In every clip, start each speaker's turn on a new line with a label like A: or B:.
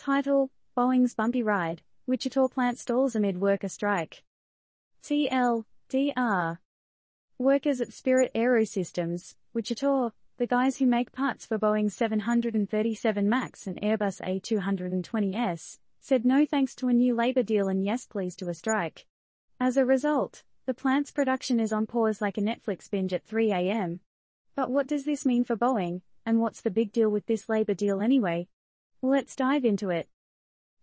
A: Title: Boeing's Bumpy Ride, Wichita plant stalls amid worker strike. TLDR. Workers at Spirit AeroSystems, Wichita, the guys who make parts for Boeing's 737 Max and Airbus A220s, said no thanks to a new labor deal and yes please to a strike. As a result, the plant's production is on pause like a Netflix binge at 3 a.m. But what does this mean for Boeing, and what's the big deal with this labor deal anyway? Let's dive into it.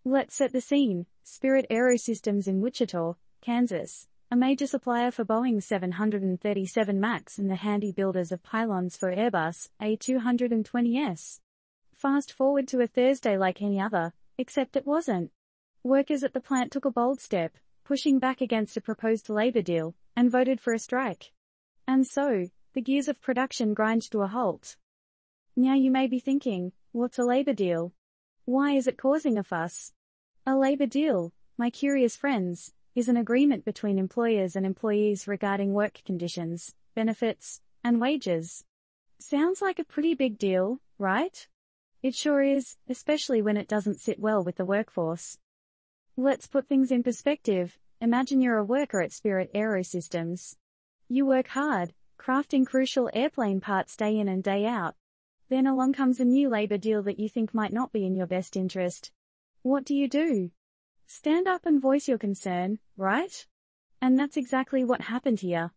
A: Let's set the scene. Spirit AeroSystems in Wichita, Kansas, a major supplier for Boeing's 737 Max and the handy builders of pylons for Airbus A220s. Fast forward to a Thursday like any other, except it wasn't. Workers at the plant took a bold step, pushing back against a proposed labor deal, and voted for a strike. And so, the gears of production grind to a halt. Now you may be thinking, what's a labor deal? Why is it causing a fuss? A labor deal, my curious friends, is an agreement between employers and employees regarding work conditions, benefits, and wages. Sounds like a pretty big deal, right? It sure is, especially when it doesn't sit well with the workforce. Let's put things in perspective. Imagine you're a worker at Spirit AeroSystems. You work hard, crafting crucial airplane parts day in and day out. Then along comes a new labor deal that you think might not be in your best interest. What do? Stand up and voice your concern, right? And that's exactly what happened here.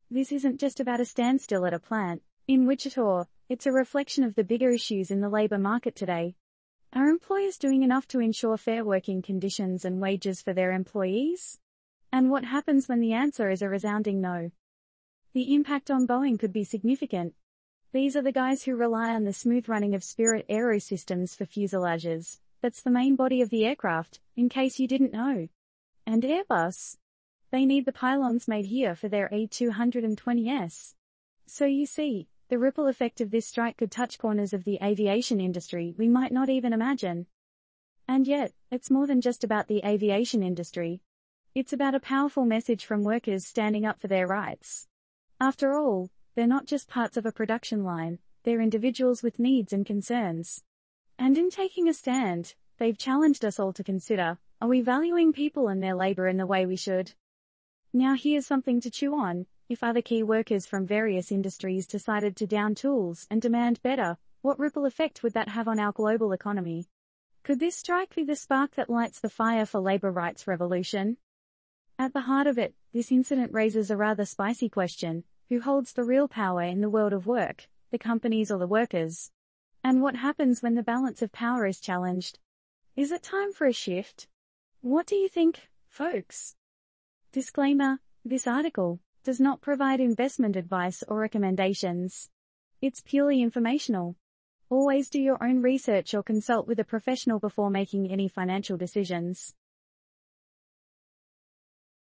A: This isn't just about a standstill at a plant in Wichita, it's a reflection of the bigger issues in the labor market today. Are employers doing enough to ensure fair working conditions and wages for their employees? And what happens when the answer is a resounding no? The impact on Boeing could be significant. These are the guys who rely on the smooth running of Spirit AeroSystems for fuselages. That's the main body of the aircraft, in case you didn't know. And Airbus? They need the pylons made here for their A220s. So you see, the ripple effect of this strike could touch corners of the aviation industry we might not even imagine. And yet, it's more than just about the aviation industry. It's about a powerful message from workers standing up for their rights. After all, they're not just parts of a production line, they're individuals with needs and concerns. And in taking a stand, they've challenged us all to consider, are we valuing people and their labor in the way we should? Now here's something to chew on. If other key workers from various industries decided to down tools and demand better, what ripple effect would that have on our global economy? Could this strike be the spark that lights the fire for labor rights revolution? At the heart of it, this incident raises a rather spicy question. Who holds the real power in the world of work, the companies or the workers? And what happens when the balance of power is challenged? Is it time for a shift? What do you think, folks? Disclaimer: this article does not provide investment advice or recommendations. It's purely informational. Always do your own research or consult with a professional before making any financial decisions.